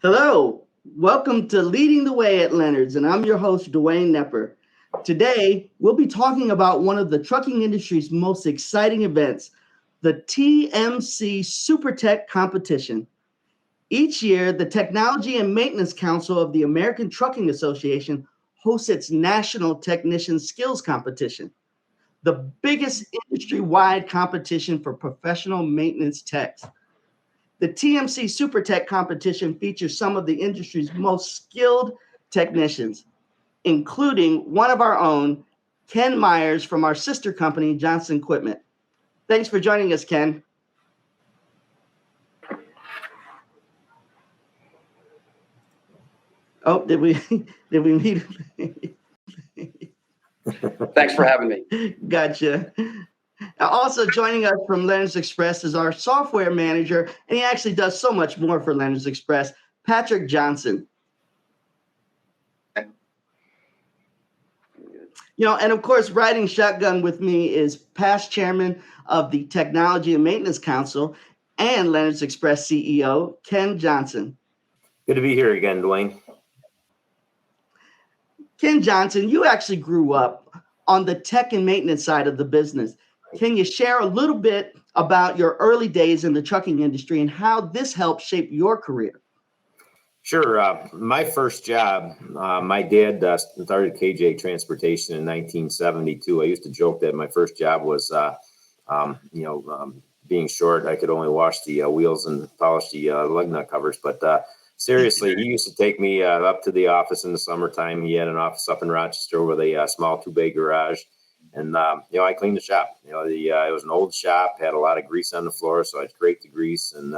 Hello, welcome to Leading the Way at Leonard's, and I'm your host, Dwayne Knepper. Today, we'll be talking about one of the trucking industry's most exciting events, the TMC SuperTech Competition. Each year, the Technology and Maintenance Council of the American Trucking Association hosts its National Technician Skills Competition, the biggest industry-wide competition for professional maintenance techs. The TMC SuperTech competition features some of the industry's most skilled technicians, including one of our own, Ken Myers from our sister company, Johnson Equipment. Thanks for joining us, Ken. Oh, did we meet? Thanks for having me. Gotcha. Also joining us from Leonard's Express is our software manager, and he actually does so much more for Leonard's Express, Patrick Johnson. And of course, riding shotgun with me is past chairman of the Technology and Maintenance Council and Leonard's Express CEO, Ken Johnson. Good to be here again, Dwayne. Ken Johnson, you actually grew up on the tech and maintenance side of the business. Can you share a little bit about your early days in the trucking industry and how this helped shape your career? Sure. My first job, my dad started KJ Transportation in 1972. I used to joke that my first job was, being short, I could only wash the wheels and polish the lug nut covers. But seriously, he used to take me up to the office in the summertime. He had an office up in Rochester with a small 2-bay garage. And, I cleaned the shop. It was an old shop, had a lot of grease on the floor, so I'd scrape the grease. And,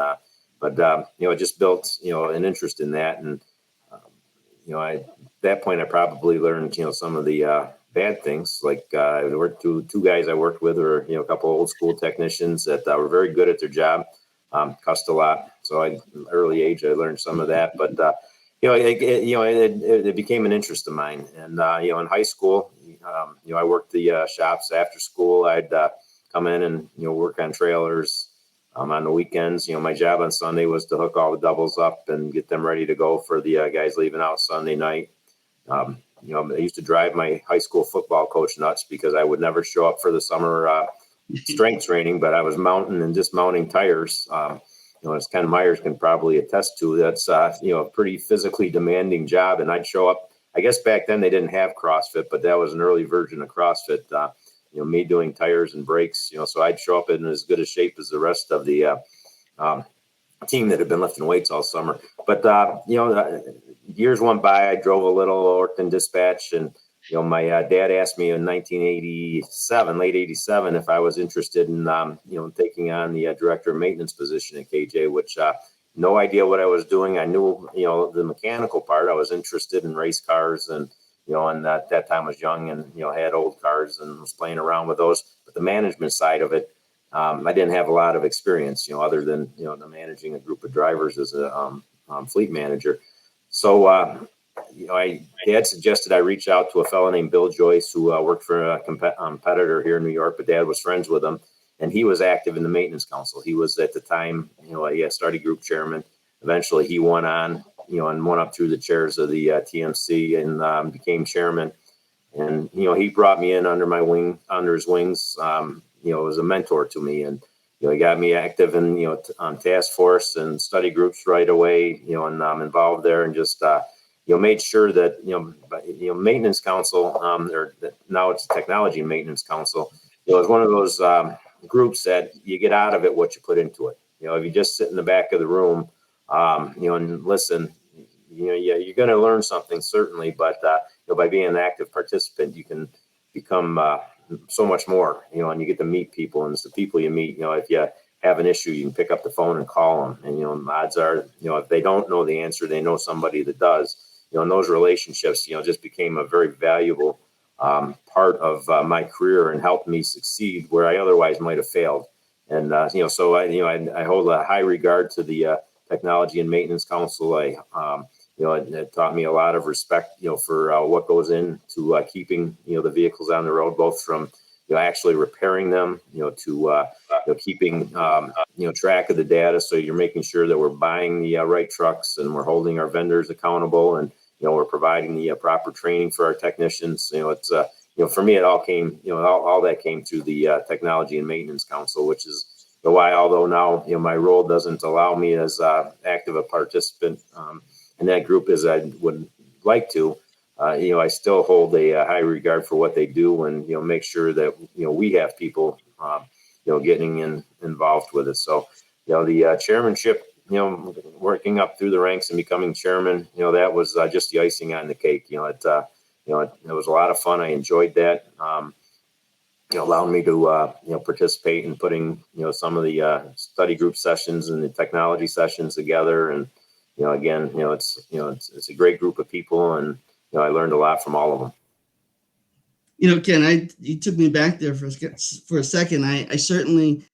it just built, an interest in that. And, at that point, I probably learned, some of the bad things. Like there were two guys I worked with were, a couple of old school technicians that were very good at their job, cussed a lot. So at an early age, I learned some of that. But, it became an interest of mine. And, in high school, I worked the shops after school. I'd come in and, work on trailers on the weekends. My job on Sunday was to hook all the doubles up and get them ready to go for the guys leaving out Sunday night. I used to drive my high school football coach nuts because I would never show up for the summer strength training, but I was mounting and dismounting tires. As Ken Myers can probably attest to, that's, a pretty physically demanding job. And I'd show up, I guess back then they didn't have CrossFit, but that was an early version of CrossFit, me doing tires and brakes, so I'd show up in as good a shape as the rest of the team that had been lifting weights all summer. But, years went by, I drove a little, worked in dispatch, and, my dad asked me in 1987, late 87, if I was interested in, taking on the director of maintenance position at KJ, which, no idea what I was doing. I knew, the mechanical part. I was interested in race cars and, and at that time I was young and, had old cars and was playing around with those. But the management side of it, I didn't have a lot of experience, other than, the managing a group of drivers as a fleet manager. So, Dad suggested I reach out to a fellow named Bill Joyce who worked for a competitor here in New York, but Dad was friends with him. And he was active in the maintenance council. He was at the time, a study group chairman. Eventually he went on, and went up through the chairs of the TMC and became chairman. And, he brought me in under his wings, as a mentor to me. And, he got me active in, on task force and study groups right away, and I'm involved there and just, made sure that, maintenance council, or now it's the Technology and Maintenance Council, it was one of those groups that you get out of it what you put into it. If you just sit in the back of the room, and listen, you're going to learn something certainly, but by being an active participant, you can become so much more. And you get to meet people, and it's the people you meet. If you have an issue, you can pick up the phone and call them. And odds are, if they don't know the answer, they know somebody that does. And those relationships, just became a very valuable part of my career and helped me succeed where I otherwise might have failed. And, so I hold a high regard to the Technology and Maintenance Council. It taught me a lot of respect, for what goes into keeping, the vehicles on the road, both from, actually repairing them, to keeping track of the data. So you're making sure that we're buying the right trucks and we're holding our vendors accountable, and we're providing the proper training for our technicians. It's for me, it all came, all that came through the Technology and Maintenance Council, which is why, although now my role doesn't allow me as active a participant in that group as I would like to. I still hold a high regard for what they do, and make sure that we have people getting involved with it. So the chairmanship, working up through the ranks and becoming chairman, that was just the icing on the cake. It was a lot of fun. I enjoyed that. Allowed me to participate in putting some of the study group sessions and the technology sessions together. And again, it's a great group of people, and I learned a lot from all of them. Ken, you took me back there for a second. I certainly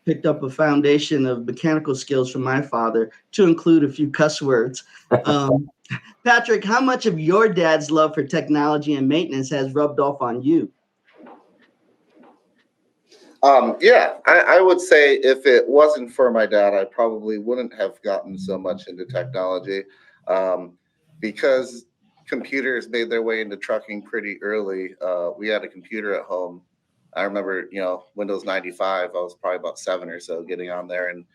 picked up a foundation of mechanical skills from my father, to include a few cuss words. Patrick, how much of your dad's love for technology and maintenance has rubbed off on you? I would say if it wasn't for my dad, I probably wouldn't have gotten so much into technology, because computers made their way into trucking pretty early. We had a computer at home. I remember, Windows 95, I was probably about 7 or so, getting on there and,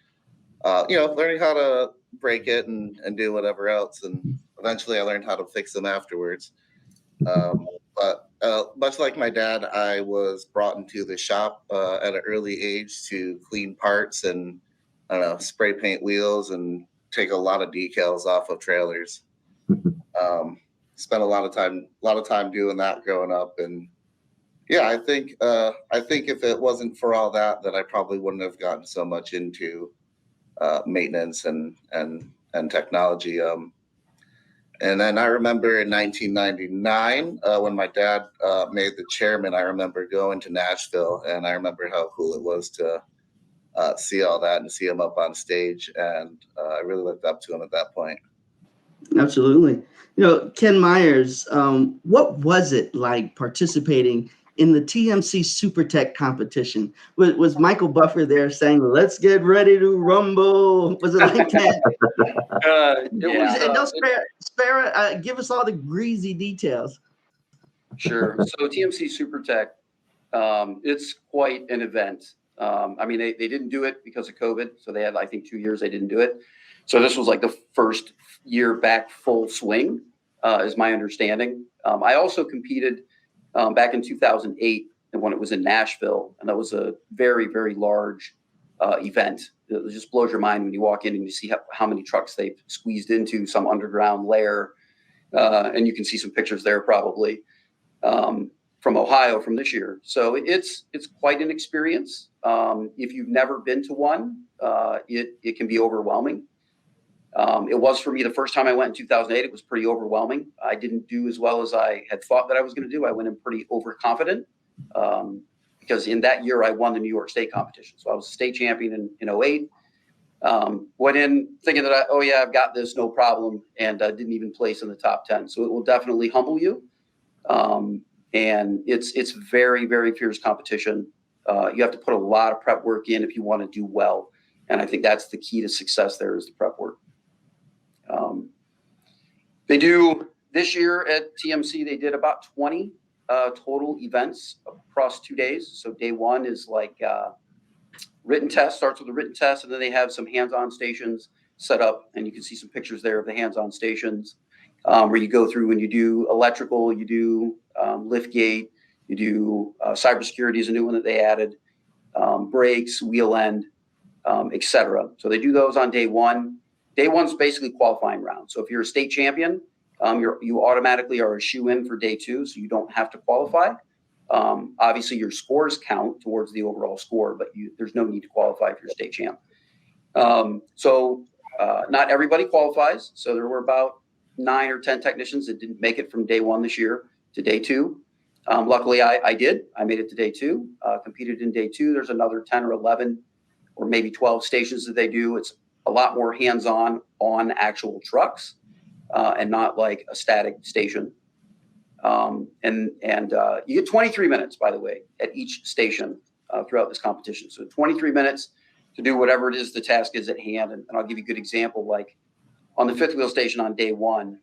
learning how to break it and do whatever else. And eventually I learned how to fix them afterwards. But much like my dad, I was brought into the shop at an early age to clean parts and, spray paint wheels and take a lot of decals off of trailers. Spent a lot of time doing that growing up. And yeah, I think if it wasn't for all that, I probably wouldn't have gotten so much into maintenance and technology. And then I remember in 1999, when my dad made the chairman, I remember going to Nashville, and I remember how cool it was to see all that and see him up on stage. And I really looked up to him at that point. Absolutely. Ken Myers, what was it like participating in the TMC SuperTech competition? Was Michael Buffer there saying, "Let's get ready to rumble"? Was it like that? Give us all the greasy details. Sure. So TMC SuperTech, it's quite an event. They didn't do it because of COVID. So they had, I think, 2 years they didn't do it. So this was like the first year back full swing, is my understanding. I also competed back in 2008 when it was in Nashville, and that was a very, very large event. It just blows your mind when you walk in and you see how many trucks they've squeezed into some underground lair. And you can see some pictures there probably from Ohio from this year. So it's quite an experience. If you've never been to one, it can be overwhelming. It was for me the first time I went in 2008. It was pretty overwhelming. I didn't do as well as I had thought that I was going to do. I went in pretty overconfident because in that year I won the New York State competition. So I was a state champion in 2008. Went in thinking that I've got this, no problem, and didn't even place in the top 10. So it will definitely humble you. And it's very, very fierce competition. You have to put a lot of prep work in if you want to do well. And I think that's the key to success there, is the prep work. They do this year at TMC, they did about 20 total events across 2 days. So day one is like written test, starts with a written test, and then they have some hands-on stations set up, and you can see some pictures there of the hands-on stations where you go through and you do electrical, you do lift gate, you do cybersecurity is a new one that they added, brakes, wheel end, etc. So they do those on day one. Day one's basically qualifying round. So if you're a state champion, you automatically are a shoe-in for day two, so you don't have to qualify. Obviously, your scores count towards the overall score, but there's no need to qualify if you're a state champ. So not everybody qualifies. So there were about 9 or 10 technicians that didn't make it from day one this year to day two. Luckily, I did. I made it to day two, competed in day two. There's another 10 or 11 or maybe 12 stations that they do. It's a lot more hands-on on actual trucks and not like a static station. And you get 23 minutes, by the way, at each station. throughout this competition. So 23 minutes to do whatever it is the task is at hand. And I'll give you a good example. Like on the fifth wheel station on day one,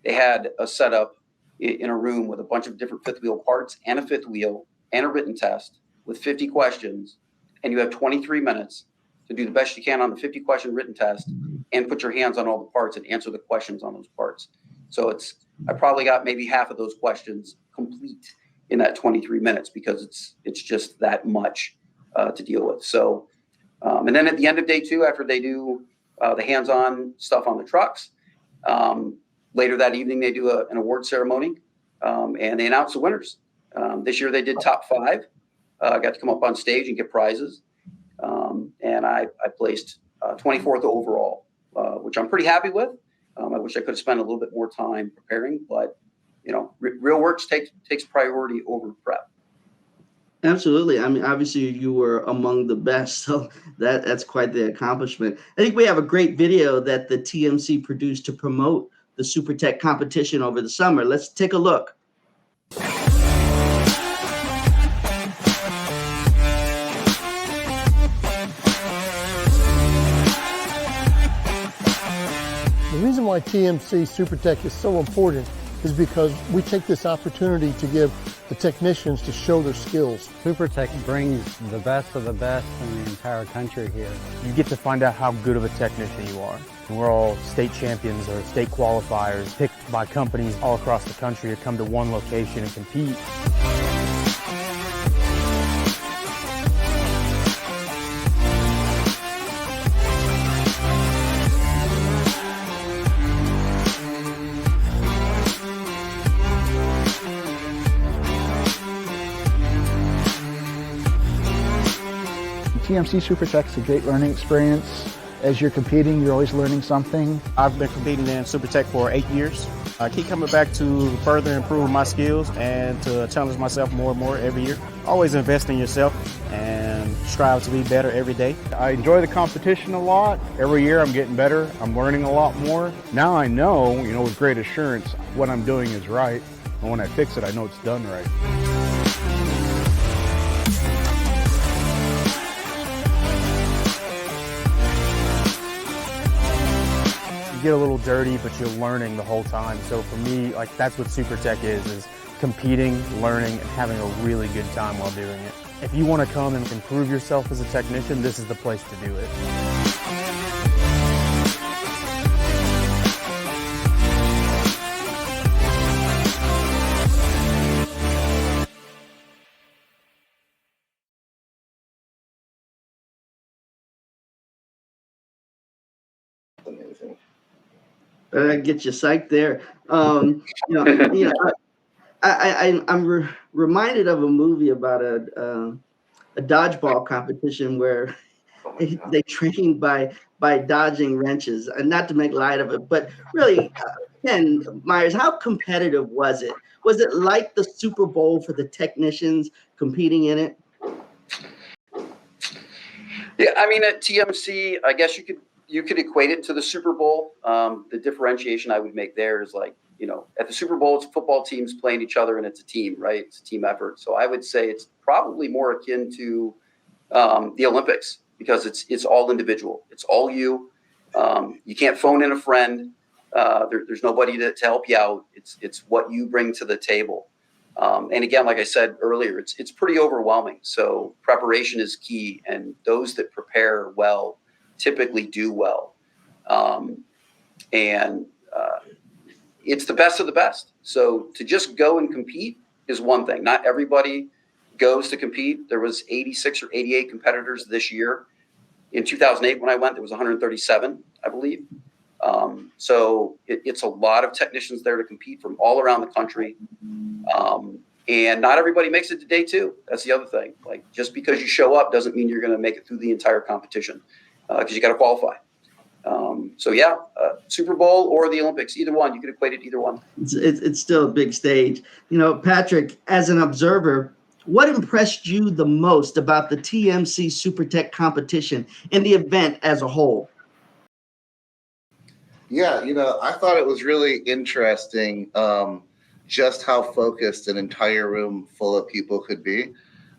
they had a setup in a room with a bunch of different fifth wheel parts and a fifth wheel and a written test with 50 questions. And you have 23 minutes to do the best you can on the 50 question written test and put your hands on all the parts and answer the questions on those parts. So I probably got maybe half of those questions complete in that 23 minutes because it's just that much to deal with. So, and then at the end of day two, after they do the hands-on stuff on the trucks, later that evening, they do an award ceremony and they announce the winners. This year they did top 5. Got to come up on stage and get prizes. And I placed 24th overall, which I'm pretty happy with. I wish I could have spent a little bit more time preparing, but real work takes priority over prep. Absolutely. I mean, obviously you were among the best, so that's quite the accomplishment. I think we have a great video that the TMC produced to promote the SuperTech competition over the summer. Let's take a look. The reason why TMC SuperTech is so important is because we take this opportunity to give the technicians to show their skills. SuperTech brings the best of the best in the entire country here. You get to find out how good of a technician you are. We're all state champions or state qualifiers picked by companies all across the country to come to one location and compete. TMC SuperTech is a great learning experience. As you're competing, you're always learning something. I've been competing in SuperTech for 8 years. I keep coming back to further improve my skills and to challenge myself more and more every year. Always invest in yourself and strive to be better every day. I enjoy the competition a lot. Every year I'm getting better. I'm learning a lot more. Now I know, with great assurance, what I'm doing is right. And when I fix it, I know it's done right. You get a little dirty, but you're learning the whole time. So for me, that's what SuperTech is competing, learning, and having a really good time while doing it. If you want to come and improve yourself as a technician, this is the place to do it. Amazing. Get you psyched there. I'm reminded of a movie about a dodgeball competition where they train by dodging wrenches, and not to make light of it, but really, Ken Myers, how competitive was it? Was it like the Super Bowl for the technicians competing in it? Yeah, I mean, at TMC, I guess you could equate it to the Super Bowl. The differentiation I would make there is at the Super Bowl, it's football teams playing each other and it's a team, right? It's a team effort. So I would say it's probably more akin to the Olympics because it's all individual. It's all you. You can't phone in a friend. There's nobody to help you out. It's what you bring to the table. And again, like I said earlier, it's pretty overwhelming. So preparation is key, and those that prepare well typically do well. It's the best of the best. So to just go and compete is one thing. Not everybody goes to compete. There was 86 or 88 competitors this year. In 2008, when I went, there was 137, I believe. So it's a lot of technicians there to compete from all around the country. And not everybody makes it to day two. That's the other thing. Just because you show up doesn't mean you're going to make it through the entire competition because you got to qualify. Super Bowl or the Olympics, either one, you could equate it either one. It's still a big stage. Patrick, as an observer, what impressed you the most about the TMC SuperTech competition and the event as a whole? Yeah, I thought it was really interesting just how focused an entire room full of people could be.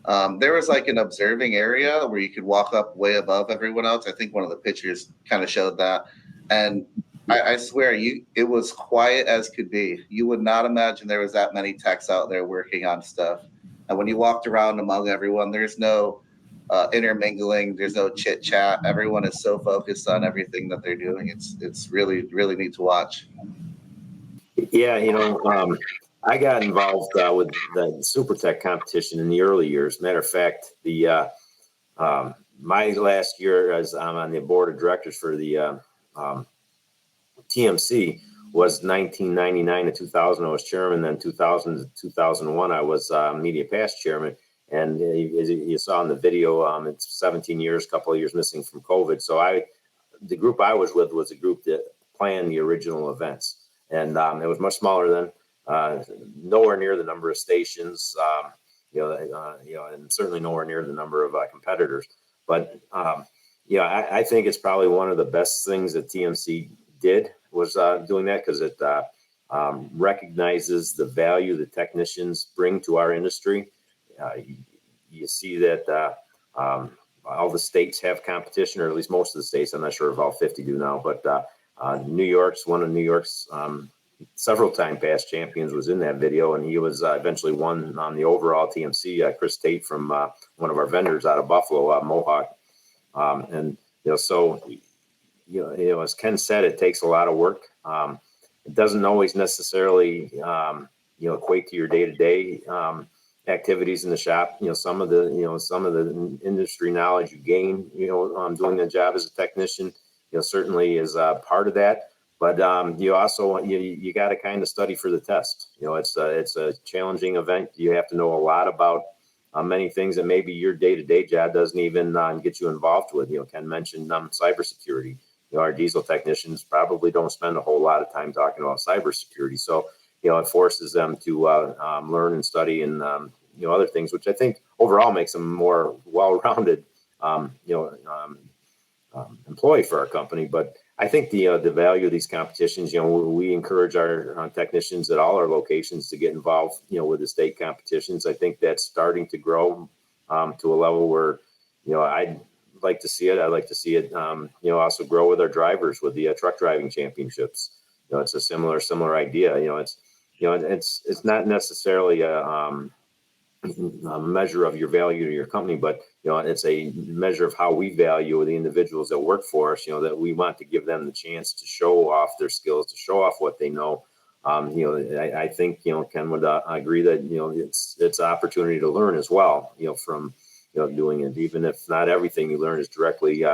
There was like an observing area where you could walk up way above everyone else. I think one of the pictures kind of showed that. And I swear it was quiet as could be. You would not imagine there was that many techs out there working on stuff. And when you walked around among everyone, there's no intermingling. There's no chit chat. Everyone is so focused on everything that they're doing. It's really, really neat to watch. Yeah, I got involved with the SuperTech competition in the early years. Matter of fact, my last year as I'm on the board of directors for the TMC was 1999 to 2000. I was chairman. Then 2000 to 2001, I was media past chairman. And as you saw in the video, it's 17 years, a couple of years missing from COVID. So the group I was with was a group that planned the original events. And it was much smaller then, nowhere near the number of stations, and certainly nowhere near the number of competitors. But I think it's probably one of the best things that TMC did was doing that, because it recognizes the value the technicians bring to our industry. You see that all the states have competition, or at least most of the states. I'm not sure if all 50 do now, but New York's one of New York's several time past champions was in that video, and he was eventually won on the overall TMC. Chris Tate from one of our vendors out of Buffalo, Mohawk, and so as Ken said, it takes a lot of work. It doesn't always necessarily equate to your day-to-day activities in the shop. Some of the industry knowledge you gain doing the job as a technician certainly is part of that. But you also you got to kind of study for the test. It's a challenging event. You have to know a lot about many things that maybe your day-to-day job doesn't even get you involved with. Ken mentioned cybersecurity. Our diesel technicians probably don't spend a whole lot of time talking about cybersecurity. So it forces them to learn and study and other things, which I think overall makes them more well-rounded employee for our company. But I think the value of these competitions, we encourage our technicians at all our locations to get involved, with the state competitions. I think that's starting to grow to a level where, I'd like to see it. I'd like to see it, also grow with our drivers with the truck driving championships. It's a similar idea. It's not necessarily a measure of your value to your company, but it's a measure of how we value the individuals that work for us. That we want to give them the chance to show off their skills, to show off what they know. I think Ken would agree that it's an opportunity to learn as well. From doing it, even if not everything you learn is directly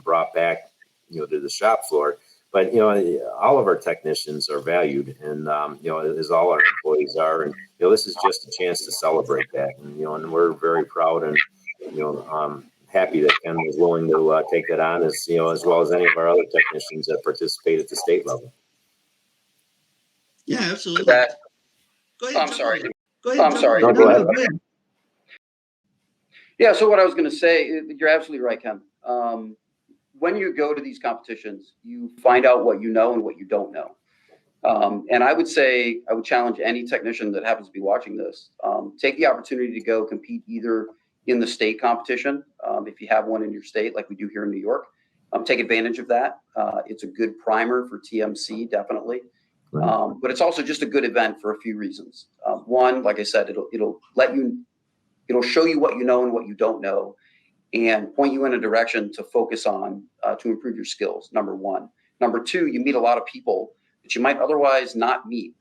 brought back to the shop floor. But all of our technicians are valued, and as all our employees are, and this is just a chance to celebrate that, and we're very proud and happy that Ken was willing to take that on, as well as any of our other technicians that participate at the state level. Yeah, absolutely. Go ahead. I'm sorry. Go ahead. No, go ahead. Yeah. So what I was going to say, you're absolutely right, Ken. When you go to these competitions, you find out what you know and what you don't know. And I would challenge any technician that happens to be watching this, take the opportunity to go compete either in the state competition, if you have one in your state, like we do here in New York. Take advantage of that. It's a good primer for TMC, definitely. But it's also just a good event for a few reasons. One, like I said, it'll show you what you know and what you don't know, and point you in a direction to focus on to improve your skills, number one. Number two, you meet a lot of people that you might otherwise not meet.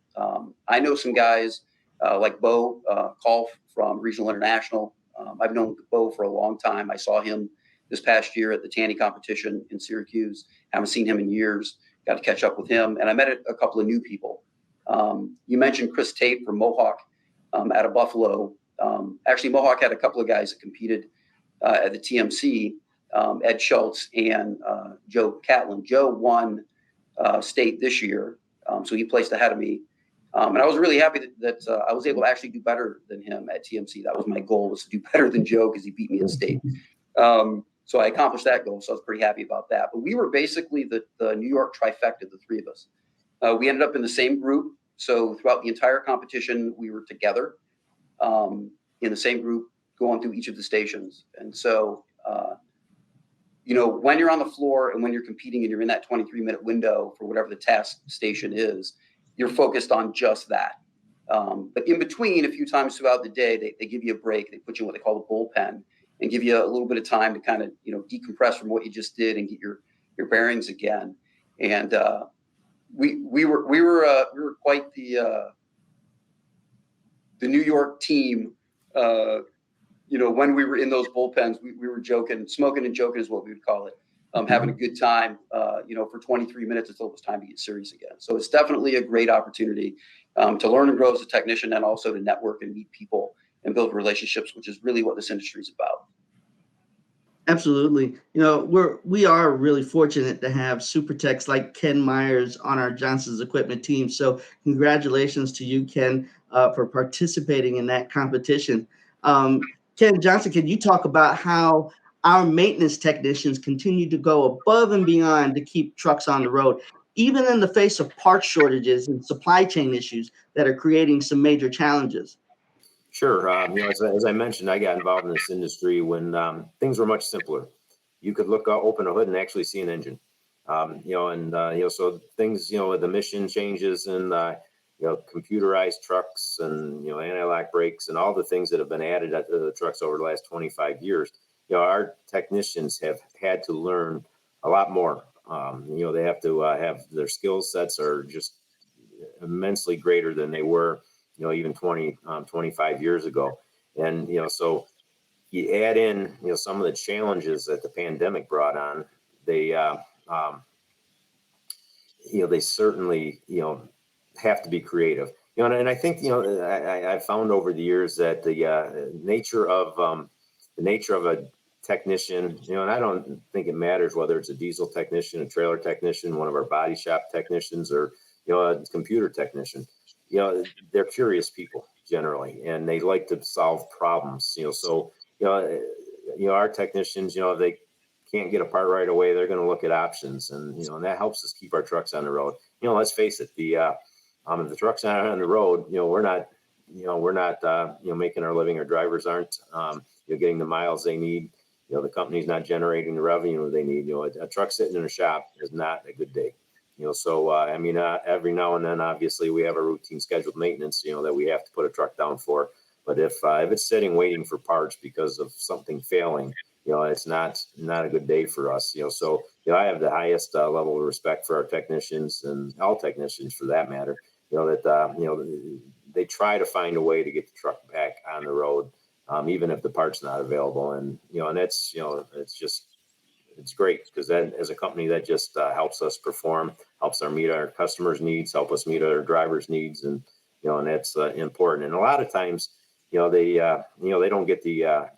I know some guys like Bo Call from Regional International. I've known Bo for a long time. I saw him this past year at the Tanny competition in Syracuse. Haven't seen him in years. Got to catch up with him. And I met a couple of new people. You mentioned Chris Tate from Mohawk out of Buffalo. Actually, Mohawk had a couple of guys that competed at the TMC, Ed Schultz and Joe Catlin. Joe won state this year, so he placed ahead of me. And I was really happy that I was able to actually do better than him at TMC. That was my goal, was to do better than Joe, because he beat me in state. So I accomplished that goal, so I was pretty happy about that. But we were basically the New York trifecta, the three of us. We ended up in the same group. So throughout the entire competition, we were together in the same group going through each of the stations. And so, when you're on the floor and when you're competing and you're in that 23-minute window for whatever the task station is, you're focused on just that. But in between, a few times throughout the day, they give you a break. They put you in what they call a bullpen and give you a little bit of time to kind of, decompress from what you just did and get your bearings again. And we were quite the New York team. When we were in those bullpens, we were joking, smoking and joking is what we would call it, having a good time, for 23 minutes until it was time to get serious again. So it's definitely a great opportunity to learn and grow as a technician, and also to network and meet people and build relationships, which is really what this industry is about. Absolutely. We are really fortunate to have super techs like Ken Myers on our Johnson's Equipment team. So congratulations to you, Ken, for participating in that competition. Ken Johnson, can you talk about how our maintenance technicians continue to go above and beyond to keep trucks on the road, even in the face of parts shortages and supply chain issues that are creating some major challenges? Sure. As I mentioned, I got involved in this industry when things were much simpler. You could open a hood and actually see an engine. So things, with emission changes and computerized trucks and anti-lock brakes and all the things that have been added to the trucks over the last 25 years, our technicians have had to learn a lot more. They have to have their skill sets are just immensely greater than they were even 25 years ago. And, so you add in, some of the challenges that the pandemic brought on, they certainly, have to be creative, and I think, I found over the years that the nature of a technician, and I don't think it matters whether it's a diesel technician, a trailer technician, one of our body shop technicians, or, a computer technician. They're curious people generally, and they like to solve problems. So our technicians, if they can't get a part right away, they're going to look at options, and and that helps us keep our trucks on the road. Let's face it, if the trucks aren't on the road, we're not making our living. Our drivers aren't getting the miles they need. The company's not generating the revenue they need. A truck sitting in a shop is not a good day. So every now and then, obviously, we have a routine scheduled maintenance, that we have to put a truck down for. But if it's sitting waiting for parts because of something failing, it's not a good day for us. So I have the highest level of respect for our technicians, and all technicians for that matter. They try to find a way to get the truck back on the road, even if the part's not available. And and it's it's great, because that, as a company, that just helps us perform, helps our meet our customers' needs, help us meet our drivers' needs, and and that's important. And a lot of times, they don't get the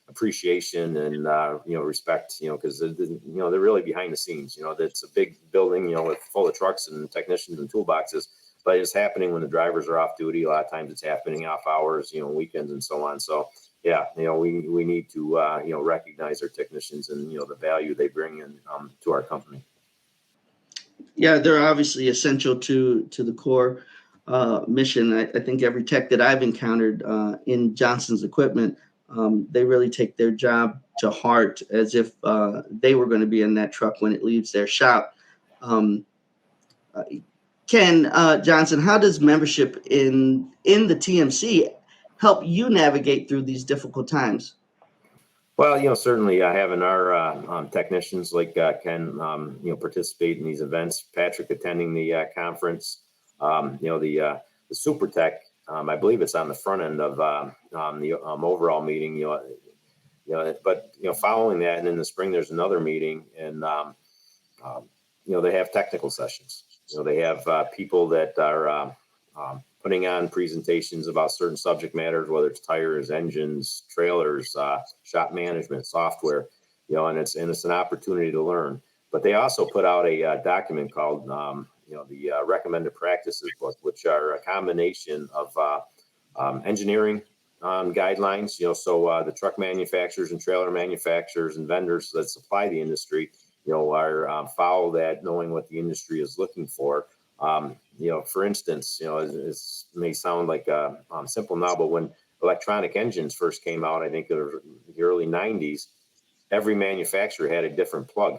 appreciation and respect, because they're really behind the scenes. That's a big building, with full of trucks and technicians and toolboxes, but it's happening when the drivers are off duty. A lot of times it's happening off hours, weekends and so on. So yeah, we need to recognize our technicians and the value they bring in to our company. Yeah, they're obviously essential to the core mission. I think every tech that I've encountered in Johnson's Equipment, they really take their job to heart, as if they were going to be in that truck when it leaves their shop. Ken Johnson, how does membership in the TMC help you navigate through these difficult times? Well, certainly having our technicians like Ken, participate in these events. Patrick attending the conference. The SuperTech. I believe it's on the front end of the overall meeting. But following that, and in the spring there's another meeting, and they have technical sessions. They have people that are putting on presentations about certain subject matters, whether it's tires, engines, trailers, shop management, software, and it's an opportunity to learn. But they also put out a document called, the Recommended Practices book, which are a combination of engineering guidelines, so the truck manufacturers and trailer manufacturers and vendors that supply the industry, are follow that, knowing what the industry is looking for. For instance, it may sound like simple now, but when electronic engines first came out, I think it was the early 90s, every manufacturer had a different plug.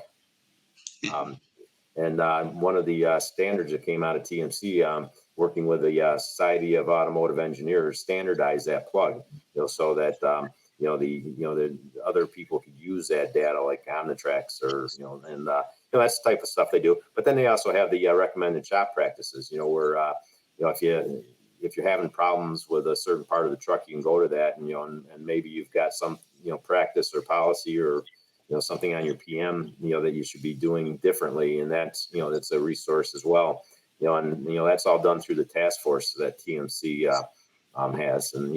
And one of the standards that came out of TMC, working with the Society of Automotive Engineers, standardized that plug, so that the other people could use that data, like Omnitrax, or and that's the type of stuff they do. But then they also have the recommended shop practices, where if you're having problems with a certain part of the truck, you can go to that, and maybe you've got some practice or policy or something on your PM, that you should be doing differently. And that's a resource as well. And that's all done through the task force that TMC has. And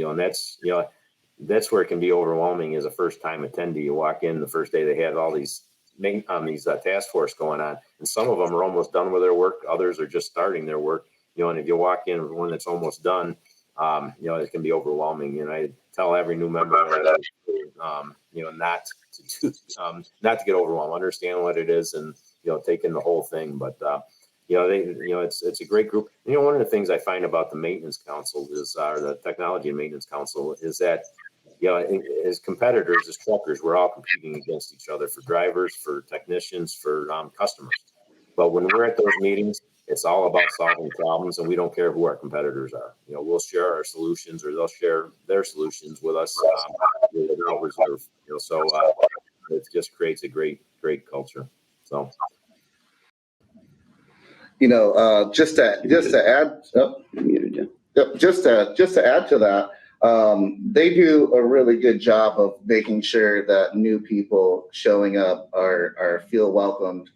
that's where it can be overwhelming as a first time attendee. You walk in the first day, they had all these task force going on, and some of them are almost done with their work. Others are just starting their work. And if you walk in with one that's almost done, it can be overwhelming. And I tell every new member that, not to get overwhelmed, understand what it is, and take in the whole thing. But it's a great group. And, one of the things I find about the maintenance council is, the technology and maintenance council, is that as competitors, as truckers, we're all competing against each other for drivers, for technicians, for customers. But when we're at those meetings, it's all about solving problems, and we don't care who our competitors are. We'll share our solutions, or they'll share their solutions with us without reserve. So it just creates a great culture. So, just to add, just to add to that, they do a really good job of making sure that new people showing up feel welcomed.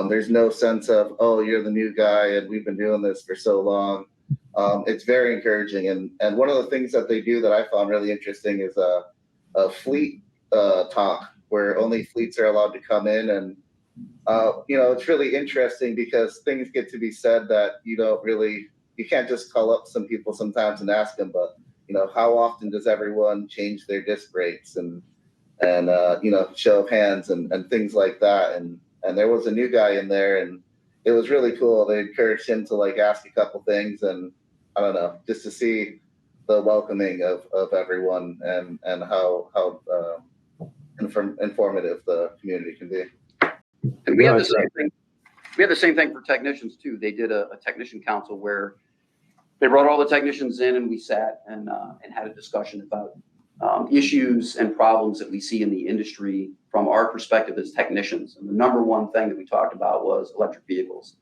There's no sense of, oh, you're the new guy and we've been doing this for so long. It's very encouraging. And one of the things that they do that I found really interesting is a fleet talk, where only fleets are allowed to come in. And, it's really interesting because things get to be said that you can't just call up some people sometimes and ask them, but, how often does everyone change their disc brakes and show of hands and things like that. And there was a new guy in there, and it was really cool. They encouraged him to ask a couple things, and I don't know, just to see the welcoming of everyone and how informative the community can be. And we had the same thing. We had the same thing for technicians too. They did a technician council where they brought all the technicians in, and we sat and had a discussion about issues and problems that we see in the industry from our perspective as technicians. And the number one thing that we talked about was electric vehicles,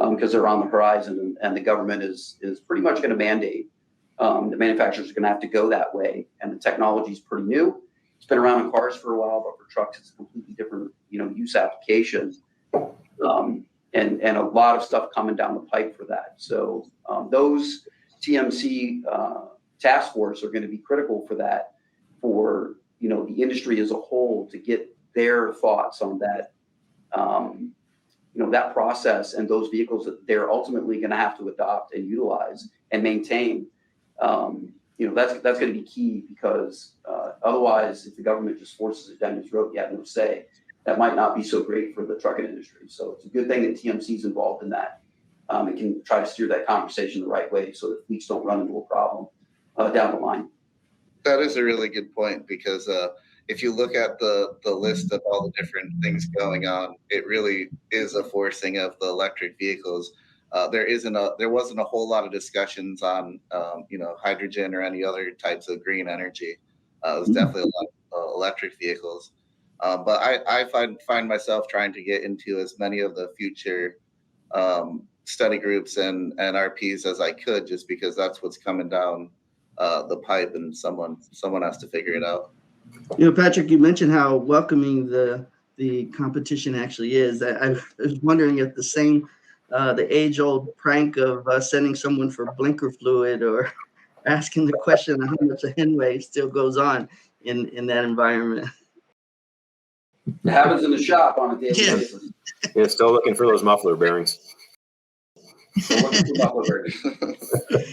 because they're on the horizon, and the government is pretty much going to mandate the manufacturers are going to have to go that way. And the technology is pretty new. It's been around in cars for a while, but for trucks, it's a completely different, use application. And a lot of stuff coming down the pipe for that. So those TMC task force are going to be critical for that, for the industry as a whole, to get their thoughts on that, that process and those vehicles that they're ultimately going to have to adopt and utilize and maintain. That's going to be key, because otherwise, if the government just forces it down your throat, you have no say. That might not be so great for the trucking industry. So it's a good thing that TMC is involved in that. It can try to steer that conversation the right way so that fleets don't run into a problem down the line. That is a really good point, because if you look at the list of all the different things going on, it really is a forcing of the electric vehicles. There wasn't a whole lot of discussions on hydrogen or any other types of green energy. It was definitely a lot of electric vehicles. But I find myself trying to get into as many of the future study groups and RPs as I could, just because that's what's coming down the pipe, and someone has to figure it out. Patrick, you mentioned how welcoming the competition actually is. I was wondering if the age-old prank of sending someone for blinker fluid or asking the question of how much a Henway still goes on in that environment. It happens in the shop on a daily basis. Yeah, still looking for those muffler bearings.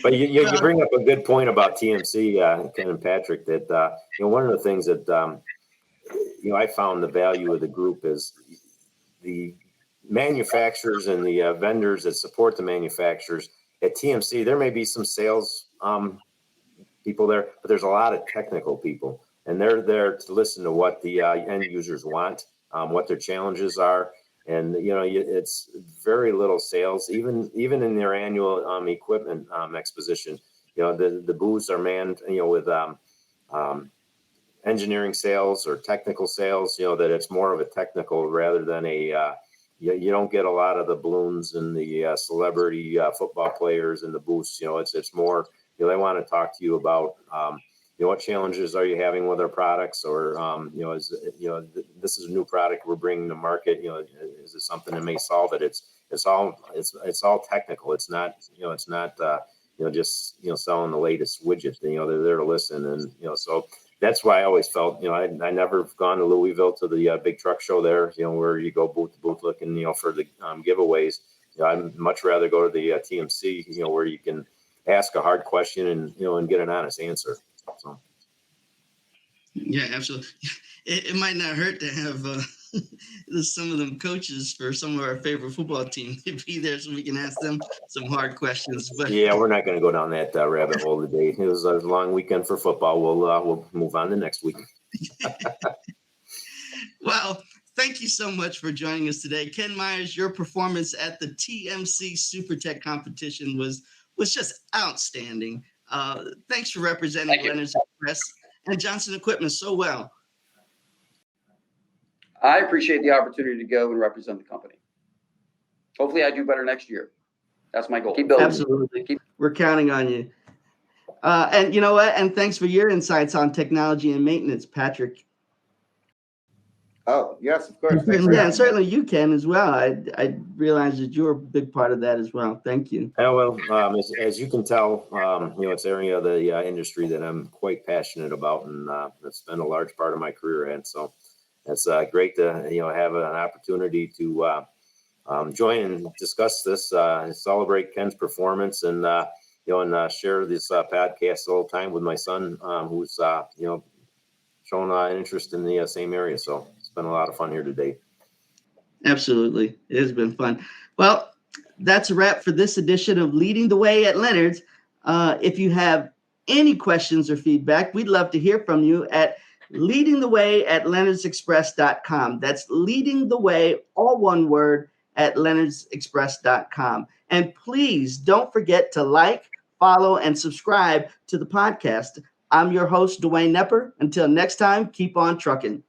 But you bring up a good point about TMC, Ken and Patrick, that one of the things that I found the value of the group is the manufacturers and the vendors that support the manufacturers at TMC. There may be some sales people there, but there's a lot of technical people, and they're there to listen to what the end users want, what their challenges are. And, it's very little sales, even in their annual equipment exposition. The booths are manned, with engineering sales or technical sales, that it's more of a technical rather than a, you don't get a lot of the balloons and the celebrity football players in the booths. It's more, they want to talk to you about, what challenges are you having with our products, or, this is a new product we're bringing to market. Is it something that may solve it? It's all technical. It's not, just, selling the latest widget. They're there to listen. And, so that's why I always felt, I never have gone to Louisville to the big truck show there, where you go booth to booth looking, for the giveaways. I'd much rather go to the TMC, where you can ask a hard question and get an honest answer. So. Yeah, absolutely. It might not hurt to have some of them coaches for some of our favorite football teams to be there so we can ask them some hard questions. But yeah, we're not going to go down that rabbit hole today. It was a long weekend for football. We'll move on to next week. Well, thank you so much for joining us today. Ken Myers, your performance at the TMC SuperTech competition was just outstanding. Thanks for representing Leonard's Express and Johnson Equipment so well. I appreciate the opportunity to go and represent the company. Hopefully I do better next year. That's my goal. Keep building. Absolutely. We're counting on you. And you know what? And thanks for your insights on technology and maintenance, Patrick. Oh, yes, of course. Yeah, and certainly you can as well. I realize that you're a big part of that as well. Thank you. Yeah, well, as you can tell, it's an area of the industry that I'm quite passionate about, and that's been a large part of my career. And so it's great to have an opportunity to join and discuss this, celebrate Ken's performance, and and share this podcast all the time with my son, who's shown an interest in the same area. So it's been a lot of fun here today. Absolutely. It has been fun. Well, that's a wrap for this edition of Leading the Way at Leonard's. If you have any questions or feedback, we'd love to hear from you at leadingtheway@leonardsexpress.com. That's leading the way, all one word, at leonardsexpress.com. And please don't forget to like, follow, and subscribe to the podcast. I'm your host, Dwayne Knepper. Until next time, keep on trucking.